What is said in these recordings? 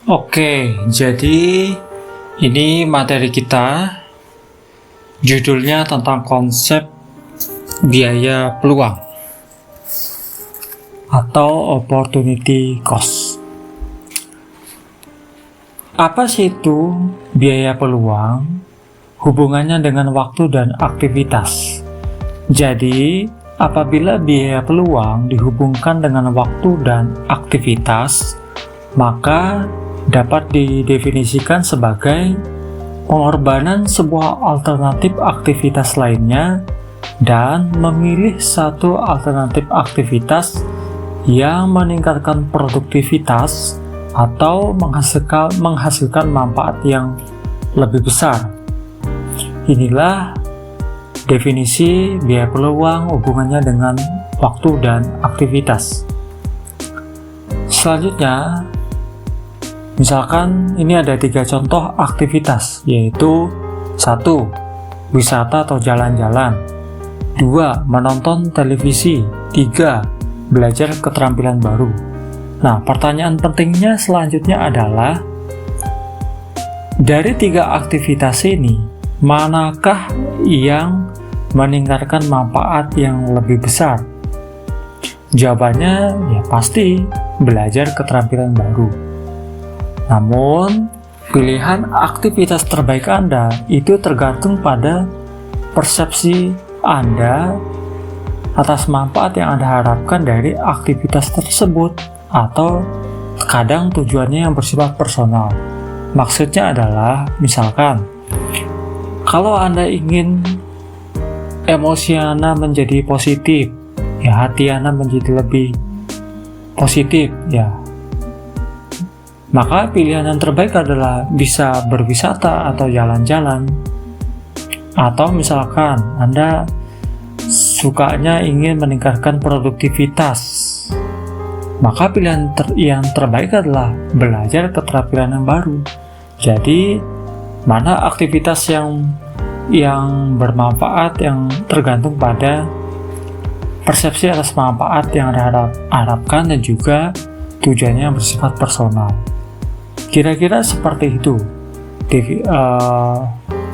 Oke, jadi ini materi kita, judulnya tentang konsep biaya peluang atau opportunity cost. Apa sih itu biaya peluang? Hubungannya dengan waktu dan aktivitas. Jadi, apabila biaya peluang dihubungkan dengan waktu dan aktivitas, maka dapat didefinisikan sebagai pengorbanan sebuah alternatif aktivitas lainnya dan memilih satu alternatif aktivitas yang meningkatkan produktivitas atau menghasilkan manfaat yang lebih besar. Inilah definisi biaya peluang hubungannya dengan waktu dan aktivitas. Selanjutnya, misalkan ini ada 3 contoh aktivitas, yaitu 1. Wisata atau jalan-jalan, 2. Menonton televisi, 3. Belajar keterampilan baru. Nah, pertanyaan pentingnya selanjutnya adalah, dari 3 aktivitas ini, manakah yang meningkatkan manfaat yang lebih besar? Jawabannya ya pasti belajar keterampilan baru. Namun, pilihan aktivitas terbaik Anda itu tergantung pada persepsi Anda atas manfaat yang Anda harapkan dari aktivitas tersebut, atau kadang tujuannya yang bersifat personal. Maksudnya adalah, misalkan, kalau Anda ingin emosi Anda menjadi positif, ya hati Anda menjadi lebih positif, ya, maka pilihan yang terbaik adalah bisa berwisata atau jalan-jalan. Atau misalkan Anda sukanya ingin meningkatkan produktivitas, maka pilihan yang terbaik adalah belajar keterampilan yang baru. Jadi, mana aktivitas yang bermanfaat, yang tergantung pada persepsi atas manfaat yang Anda harapkan dan juga tujuannya yang bersifat personal. Kira-kira seperti itu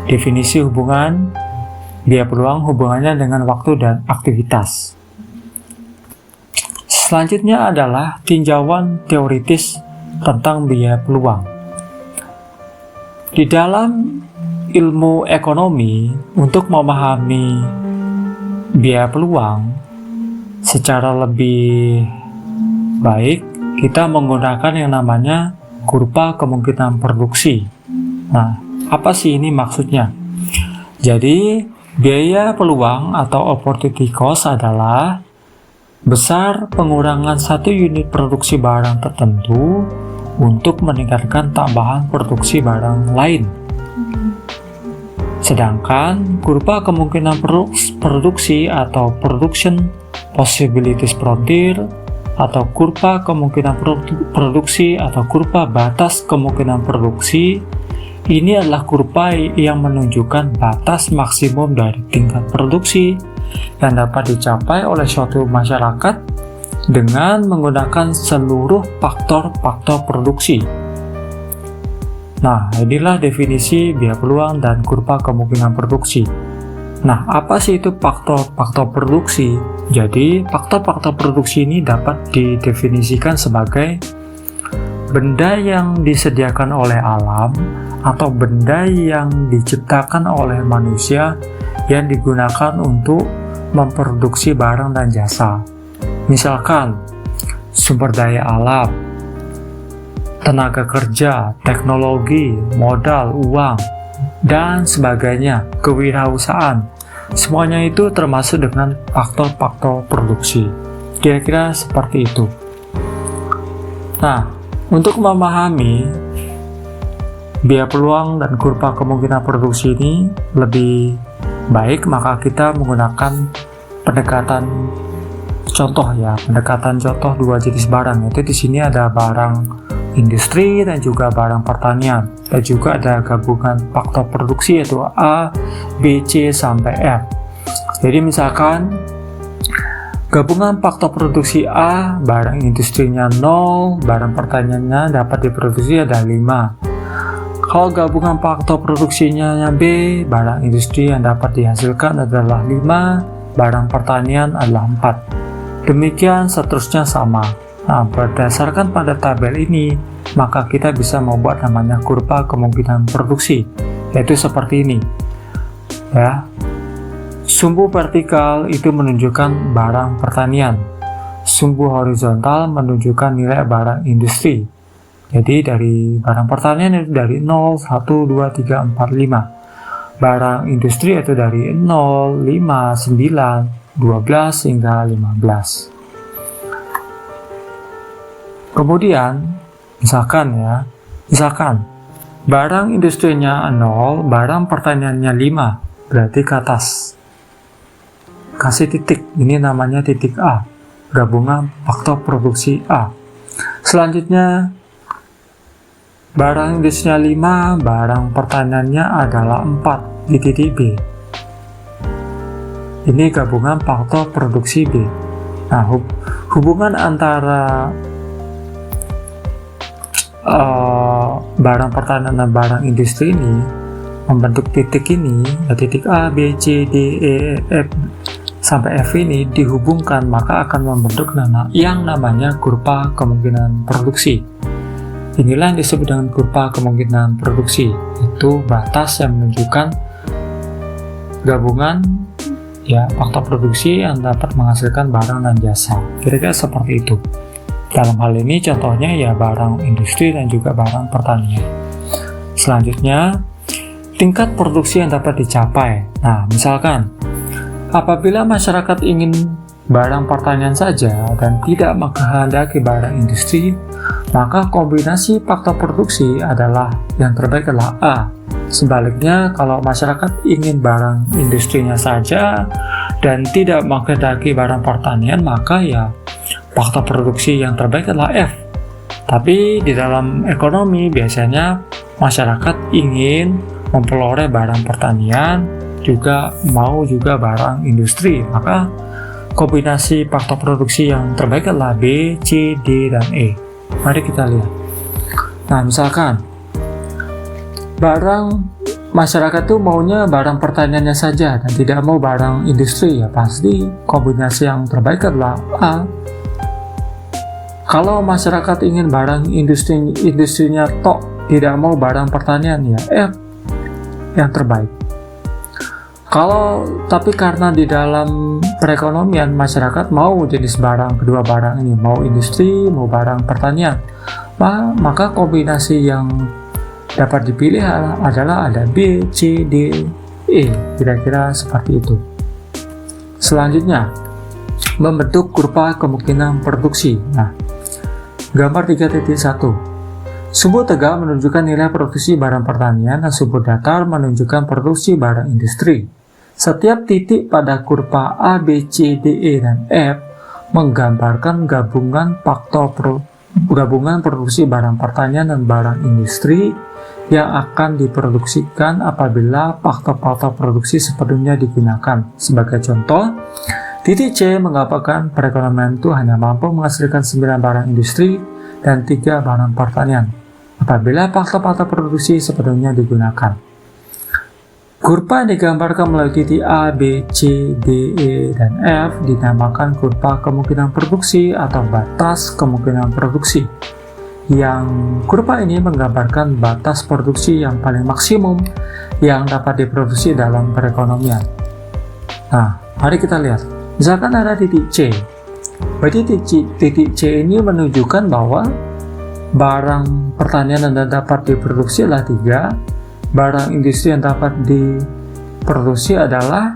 definisi hubungan biaya peluang hubungannya dengan waktu dan aktivitas. Selanjutnya adalah tinjauan teoritis tentang biaya peluang. Di dalam ilmu ekonomi, untuk memahami biaya peluang secara lebih baik, kita menggunakan yang namanya kurva kemungkinan produksi. Nah, apa sih ini maksudnya? Jadi, biaya peluang atau opportunity cost adalah besar pengurangan satu unit produksi barang tertentu untuk meningkatkan tambahan produksi barang lain. Sedangkan kurva kemungkinan produksi atau production possibilities frontier atau kurva kemungkinan produksi atau kurva batas kemungkinan produksi, ini adalah kurva yang menunjukkan batas maksimum dari tingkat produksi yang dapat dicapai oleh suatu masyarakat dengan menggunakan seluruh faktor-faktor produksi. Nah, inilah definisi biaya peluang dan kurva kemungkinan produksi. Nah, apa sih itu faktor-faktor produksi? Jadi, faktor-faktor produksi ini dapat didefinisikan sebagai benda yang disediakan oleh alam atau benda yang diciptakan oleh manusia yang digunakan untuk memproduksi barang dan jasa. Misalkan, sumber daya alam, tenaga kerja, teknologi, modal, uang, dan sebagainya, kewirausahaan. Semuanya itu termasuk dengan faktor-faktor produksi. Kira-kira seperti itu. Nah, untuk memahami biaya peluang dan kurva kemungkinan produksi ini lebih baik, maka kita menggunakan pendekatan contoh 2 jenis barang. Yaitu di sini ada barang industri dan juga barang pertanian, dan juga ada gabungan faktor produksi yaitu A, B, C sampai F. Jadi misalkan Gabungan faktor produksi A, barang industrinya 0, barang pertaniannya dapat diproduksi ada 5. Kalau gabungan faktor produksinya B, barang industri yang dapat dihasilkan adalah 5, barang pertanian adalah 4. Demikian seterusnya sama. Nah, berdasarkan pada tabel ini, maka kita bisa membuat namanya kurva kemungkinan produksi, yaitu seperti ini. Ya. Sumbu vertikal itu menunjukkan barang pertanian. Sumbu horizontal menunjukkan nilai barang industri. Jadi dari barang pertanian itu dari 0, 1, 2, 3, 4, 5. Barang industri itu dari 0, 5, 9, 12 hingga 15. Kemudian, misalkan barang industrinya 0, barang pertaniannya 5, berarti ke atas. Kasih titik, ini namanya titik A, gabungan faktor produksi A. Selanjutnya, barang industrinya 5, barang pertaniannya adalah 4 di titik B. Ini gabungan faktor produksi B. Nah, hubungan antara barang pertanian dan barang industri ini membentuk titik ini, ya titik A, B, C, D, E, F sampai F ini dihubungkan, maka akan membentuk yang namanya kurva kemungkinan produksi. Inilah yang disebut dengan kurva kemungkinan produksi, itu batas yang menunjukkan gabungan ya faktor produksi yang dapat menghasilkan barang dan jasa. Kira-kira seperti itu. Dalam hal ini contohnya ya barang industri dan juga barang pertanian. Selanjutnya, tingkat produksi yang dapat dicapai. Nah, misalkan apabila masyarakat ingin barang pertanian saja dan tidak menghendaki barang industri, maka kombinasi faktor produksi adalah yang terbaik adalah A. Sebaliknya, kalau masyarakat ingin barang industrinya saja dan tidak menghendaki barang pertanian, maka ya faktor produksi yang terbaik adalah F. Tapi di dalam ekonomi biasanya masyarakat ingin memperoleh barang pertanian, juga mau juga barang industri, maka kombinasi faktor produksi yang terbaik adalah B, C, D, dan E. Mari kita lihat. Nah, misalkan masyarakat tuh maunya barang pertaniannya saja dan tidak mau barang industri, ya pasti kombinasi yang terbaik adalah A. Kalau masyarakat ingin barang industrinya tok, tidak mau barang pertanian, ya F yang terbaik. Tapi karena di dalam perekonomian masyarakat mau jenis barang, kedua barang ini, mau industri, mau barang pertanian, maka kombinasi yang dapat dipilih adalah ada B, C, D, E, kira-kira seperti itu. Selanjutnya, membentuk kurva kemungkinan produksi. Nah, gambar 3.1. Sumbu tegak menunjukkan nilai produksi barang pertanian dan sumbu datar menunjukkan produksi barang industri. Setiap titik pada kurva A, B, C, D, E, dan F menggambarkan gabungan produksi barang pertanian dan barang industri yang akan diproduksikan apabila faktor-faktor produksi sepenuhnya digunakan. Sebagai contoh, titik C menggambarkan perekonomian itu hanya mampu menghasilkan 9 barang industri dan 3 barang pertanian apabila faktor-faktor produksi sepenuhnya digunakan. Kurva yang digambarkan melalui titik A, B, C, D, E, dan F dinamakan kurva kemungkinan produksi atau batas kemungkinan produksi. Yang kurva ini menggambarkan batas produksi yang paling maksimum yang dapat diproduksi dalam perekonomian. Nah, mari kita lihat. Misalkan ada titik C. Berarti titik C ini menunjukkan bahwa barang pertanian yang dapat diproduksi adalah 3, barang industri yang dapat diproduksi adalah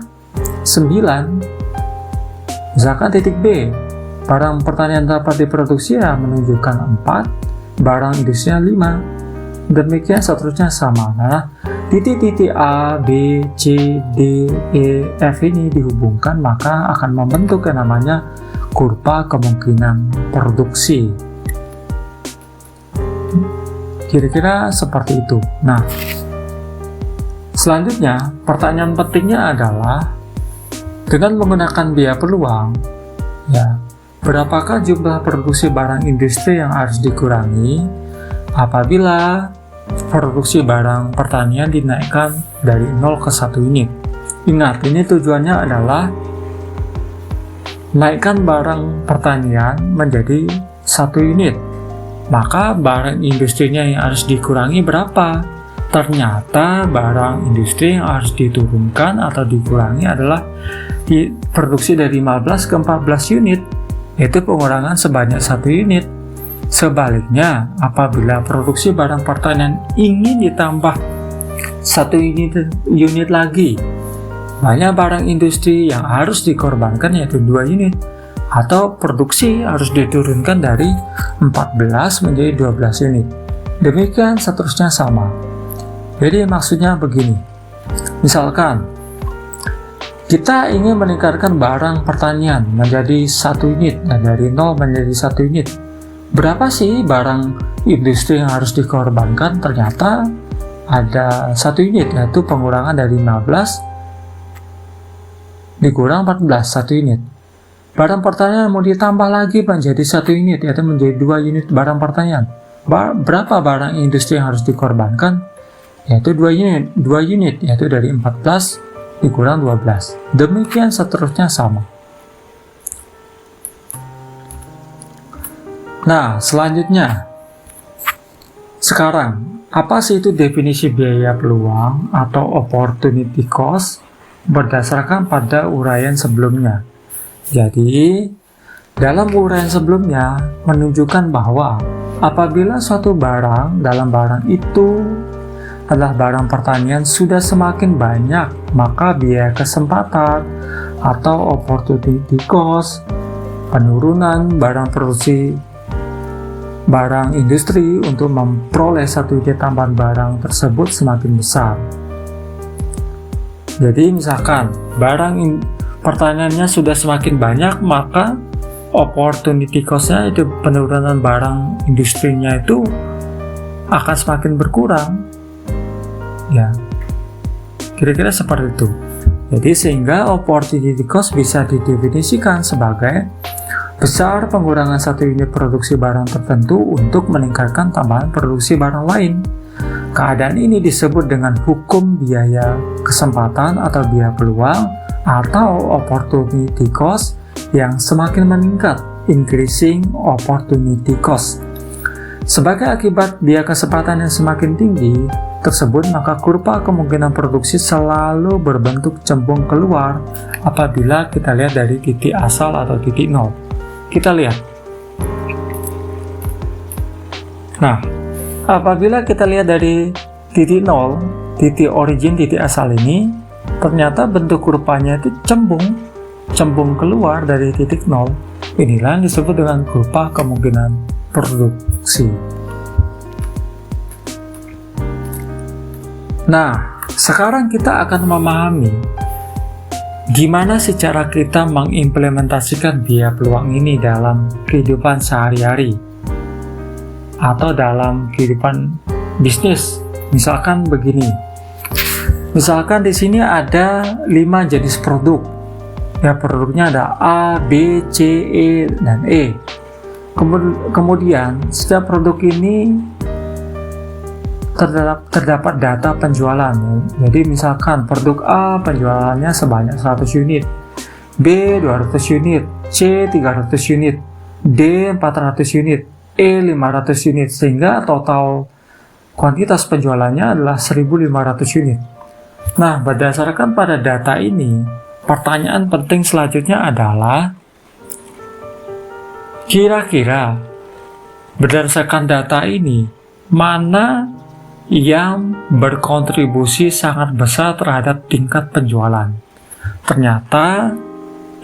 9. Misalkan titik B, barang pertanian dapat diproduksi menunjukkan 4, barang industri 5. Demikian seterusnya sama. Nah, titik-titik A, B, C, D, E, F ini dihubungkan, maka akan membentuk yang namanya kurva kemungkinan produksi. Kira-kira seperti itu. Nah, selanjutnya pertanyaan pentingnya adalah dengan menggunakan biaya peluang, Ya, berapakah jumlah produksi barang industri yang harus dikurangi apabila produksi barang pertanian dinaikkan dari 0 ke 1 unit? Ingat, ini tujuannya adalah naikkan barang pertanian menjadi 1 unit. Maka barang industrinya yang harus dikurangi berapa? Ternyata barang industri yang harus diturunkan atau dikurangi adalah produksi dari 15 ke 14 unit, yaitu pengurangan sebanyak 1 unit. Sebaliknya, apabila produksi barang pertanian ingin ditambah 1 unit lagi, banyak barang industri yang harus dikorbankan yaitu 2 unit, atau produksi harus diturunkan dari 14 menjadi 12 unit. Demikian seterusnya sama. Jadi maksudnya begini, misalkan kita ingin meningkatkan barang pertanian menjadi 1 unit, nah dari 0 menjadi 1 unit. Berapa sih barang industri yang harus dikorbankan? Ternyata ada 1 unit, yaitu pengurangan dari 15 dikurang 14, 1 unit. Barang pertanian mau ditambah lagi menjadi 1 unit, yaitu menjadi 2 unit barang pertanian. Berapa barang industri yang harus dikorbankan? Yaitu 2 unit, yaitu dari 14 dikurang 12. Demikian seterusnya sama. Nah, selanjutnya, sekarang, apa sih itu definisi biaya peluang atau opportunity cost berdasarkan pada uraian sebelumnya? Jadi, dalam uraian sebelumnya menunjukkan bahwa apabila suatu barang dalam barang itu adalah barang pertanian sudah semakin banyak, maka biaya kesempatan atau opportunity cost, penurunan barang produksi barang industri untuk memperoleh 1 unit tambahan barang tersebut semakin besar. Jadi misalkan barang pertaniannya sudah semakin banyak, maka opportunity cost-nya itu penurunan barang industrinya itu akan semakin berkurang. Ya, kira-kira seperti itu. Jadi sehingga opportunity cost bisa didefinisikan sebagai besar pengurangan 1 unit produksi barang tertentu untuk meningkatkan tambahan produksi barang lain. Keadaan ini disebut dengan hukum biaya kesempatan atau biaya peluang atau opportunity cost yang semakin meningkat, increasing opportunity cost. Sebagai akibat biaya kesempatan yang semakin tinggi tersebut, maka kurva kemungkinan produksi selalu berbentuk cembung keluar apabila kita lihat dari titik asal atau titik nol. Kita lihat. Nah, apabila kita lihat dari titik nol, titik origin, titik asal ini, ternyata bentuk kurvanya itu cembung keluar dari titik nol. Inilah yang disebut dengan kurva kemungkinan produksi. Nah, sekarang kita akan memahami gimana sih cara kita mengimplementasikan biaya peluang ini dalam kehidupan sehari-hari atau dalam kehidupan bisnis. Misalkan begini. Misalkan di sini ada 5 jenis produk. Ya, produknya ada A, B, C, E, dan E. Kemudian, setiap produk ini terdapat data penjualan. Jadi misalkan produk A penjualannya sebanyak 100 unit, B 200 unit, C 300 unit, D 400 unit, E 500 unit, sehingga total kuantitas penjualannya adalah 1500 unit. Nah, berdasarkan pada data ini, pertanyaan penting selanjutnya adalah kira-kira berdasarkan data ini mana yang berkontribusi sangat besar terhadap tingkat penjualan? Ternyata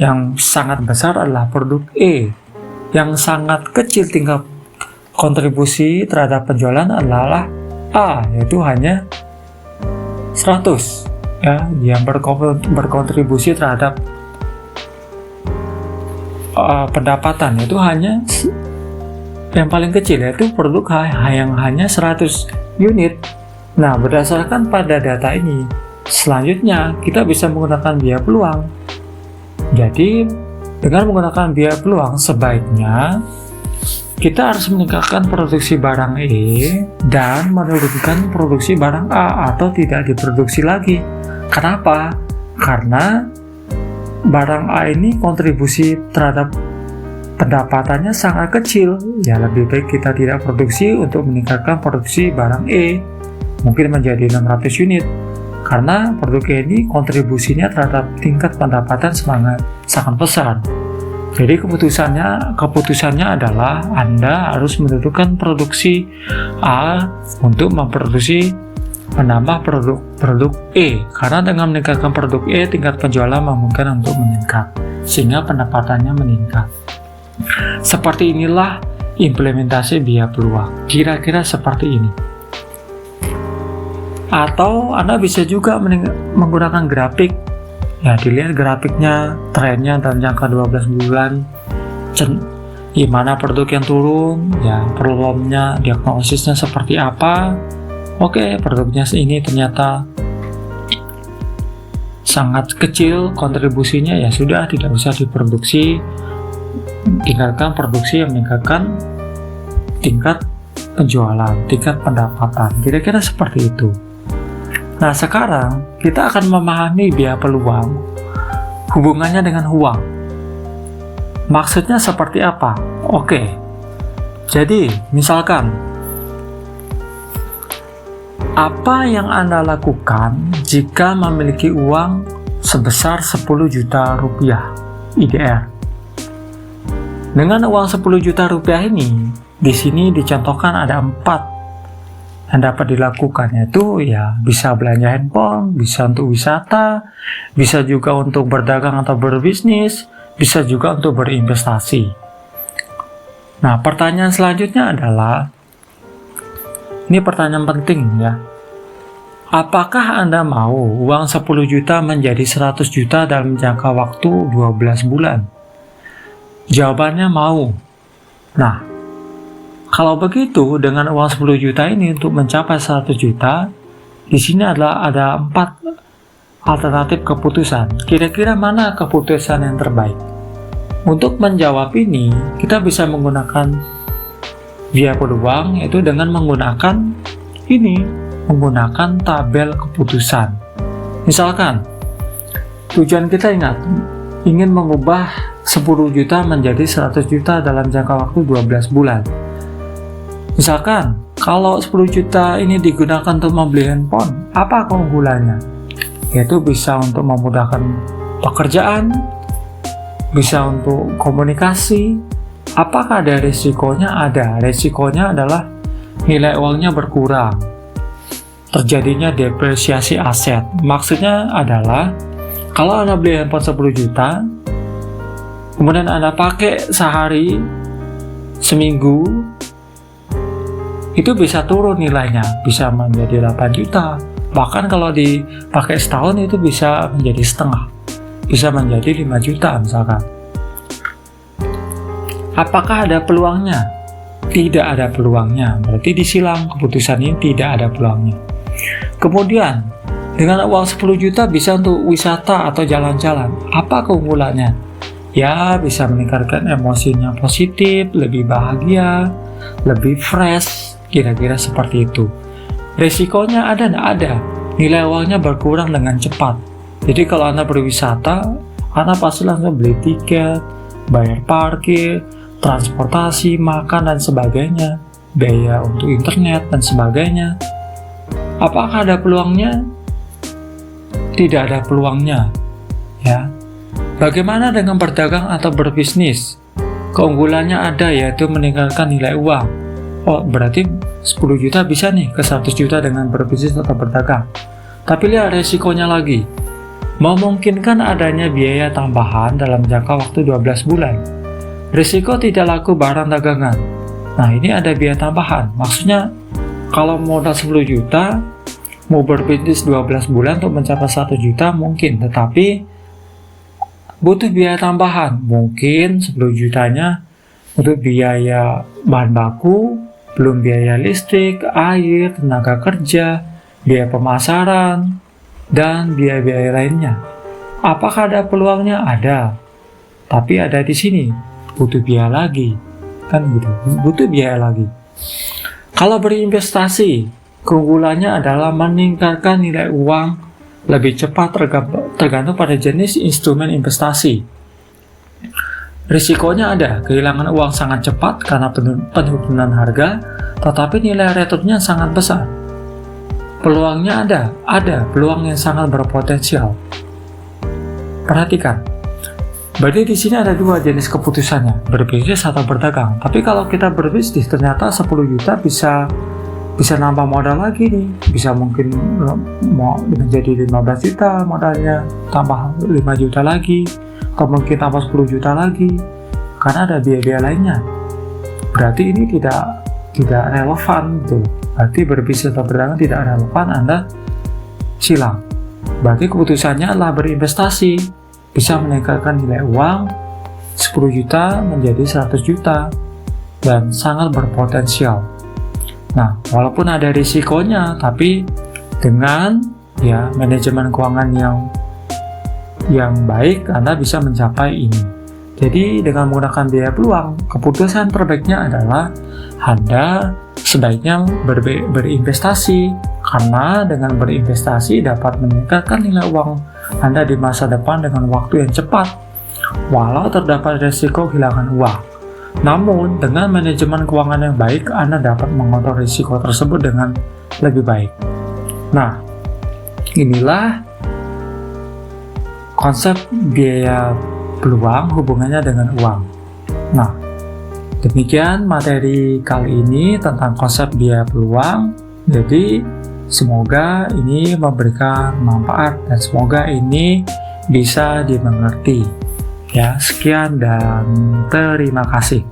yang sangat besar adalah produk E. Yang sangat kecil tingkat kontribusi terhadap penjualan adalah A, yaitu hanya 100. Ya, yang berkontribusi terhadap pendapatan itu hanya yang paling kecil, yaitu produk yang hanya 100 unit. Nah, berdasarkan pada data ini, selanjutnya kita bisa menggunakan biaya peluang. Jadi, Dengan menggunakan biaya peluang, sebaiknya kita harus meningkatkan produksi barang E dan menurunkan produksi barang A atau tidak diproduksi lagi. Kenapa? Karena barang A ini kontribusi terhadap pendapatannya sangat kecil. Ya, lebih baik kita tidak produksi untuk meningkatkan produksi barang E, mungkin menjadi 600 unit. Karena produk E ini kontribusinya terhadap tingkat pendapatan sangat besar. Jadi keputusannya adalah Anda harus menurunkan produksi A untuk menambah produk E, karena dengan meningkatkan produk E tingkat penjualan memungkinkan untuk meningkat sehingga pendapatannya meningkat. Seperti inilah implementasi biaya peluang, kira-kira seperti ini. Atau Anda bisa juga menggunakan grafik. Ya, dilihat grafiknya, trennya dalam jangka 12 bulan, gimana produk yang turun, ya problemnya, diagnosisnya seperti apa. Oke, produknya ini ternyata sangat kecil kontribusinya, ya sudah, tidak usah diproduksi, tingkatkan produksi yang meningkatkan tingkat penjualan, tingkat pendapatan, kira-kira seperti itu. Nah, sekarang kita akan memahami biaya peluang, hubungannya dengan uang. Maksudnya seperti apa? Oke, jadi misalkan, apa yang Anda lakukan jika memiliki uang sebesar 10 juta rupiah IDR? Dengan uang 10 juta rupiah ini, di sini dicontohkan ada 4 yang dapat dilakukan, yaitu ya bisa belanja handphone, bisa untuk wisata, bisa juga untuk berdagang atau berbisnis, bisa juga untuk berinvestasi. Nah, pertanyaan selanjutnya adalah, ini pertanyaan penting ya, apakah Anda mau uang 10 juta menjadi 100 juta dalam jangka waktu 12 bulan? Jawabannya mau. Nah, kalau begitu, dengan uang 10 juta ini untuk mencapai 100 juta, di sini ada 4 alternatif keputusan. Kira-kira mana keputusan yang terbaik? Untuk menjawab ini, kita bisa menggunakan biaya peluang, yaitu dengan menggunakan tabel keputusan. Misalkan, tujuan kita ingin mengubah 10 juta menjadi 100 juta dalam jangka waktu 12 bulan. Misalkan, kalau 10 juta ini digunakan untuk membeli handphone, apa keunggulannya? Yaitu bisa untuk memudahkan pekerjaan, bisa untuk komunikasi. Apakah ada risikonya? Ada. Risikonya adalah nilai uangnya berkurang, terjadinya depresiasi aset. Maksudnya adalah, kalau Anda beli handphone 10 juta, kemudian Anda pakai sehari, seminggu, itu bisa turun nilainya, bisa menjadi 8 juta. Bahkan kalau dipakai setahun itu bisa menjadi setengah, bisa menjadi 5 juta misalkan. Apakah ada peluangnya? Tidak ada peluangnya, berarti disilang, keputusan ini tidak ada peluangnya. Kemudian, dengan uang 10 juta bisa untuk wisata atau jalan-jalan. Apa keunggulannya? Ya, bisa meningkatkan emosinya positif, lebih bahagia, lebih fresh, kira-kira seperti itu. Resikonya ada? Nggak ada. Nilai uangnya berkurang dengan cepat. Jadi kalau Anda berwisata, Anda pasti langsung beli tiket, bayar parkir, transportasi, makan, dan sebagainya, biaya untuk internet, dan sebagainya. Apakah ada peluangnya? Tidak ada peluangnya. Ya. Bagaimana dengan berdagang atau berbisnis? Keunggulannya ada, yaitu meningkatkan nilai uang. Oh, berarti 10 juta bisa nih ke 100 juta dengan berbisnis atau berdagang. Tapi lihat resikonya lagi. Memungkinkan adanya biaya tambahan dalam jangka waktu 12 bulan. Risiko tidak laku barang dagangan. Nah, ini ada biaya tambahan. Maksudnya, kalau modal 10 juta, mau berbisnis 12 bulan untuk mencapai 1 juta mungkin. Tetapi, butuh biaya tambahan. Mungkin 10 jutanya untuk biaya bahan baku, belum biaya listrik, air, tenaga kerja, biaya pemasaran, dan biaya-biaya lainnya. Apakah ada peluangnya? Ada. tapi ada di sini butuh biaya lagi, kan gitu, butuh biaya lagi. Kalau berinvestasi, keunggulannya adalah meningkatkan nilai uang lebih cepat tergantung pada jenis instrumen investasi. Risikonya ada, kehilangan uang sangat cepat karena penurunan harga, tetapi nilai returnnya sangat besar. Peluangnya ada peluang yang sangat berpotensial. Perhatikan, berarti di sini ada dua jenis keputusannya, berbisnis atau berdagang. Tapi kalau kita berbisnis, ternyata 10 juta bisa nambah modal lagi nih, bisa mungkin mau menjadi 15 juta modalnya, tambah 5 juta lagi, atau mungkin tambah 10 juta lagi, karena ada biaya-biaya lainnya. Berarti ini tidak relevan tuh. Berarti berbisnis atau berdagang tidak relevan, Anda silang. Berarti keputusannya adalah berinvestasi, bisa meningkatkan nilai uang 10 juta menjadi 100 juta dan sangat berpotensial. Nah, walaupun ada risikonya, tapi dengan manajemen keuangan yang baik, Anda bisa mencapai ini. Jadi dengan menggunakan biaya peluang, keputusan terbaiknya adalah Anda sebaiknya berinvestasi, karena dengan berinvestasi dapat meningkatkan nilai uang Anda di masa depan dengan waktu yang cepat, walau terdapat risiko kehilangan uang. Namun, dengan manajemen keuangan yang baik, Anda dapat mengontrol risiko tersebut dengan lebih baik. Nah, inilah konsep biaya peluang hubungannya dengan uang. Nah, demikian materi kali ini tentang konsep biaya peluang. Jadi, semoga ini memberikan manfaat dan semoga ini bisa dimengerti. Ya, sekian dan terima kasih.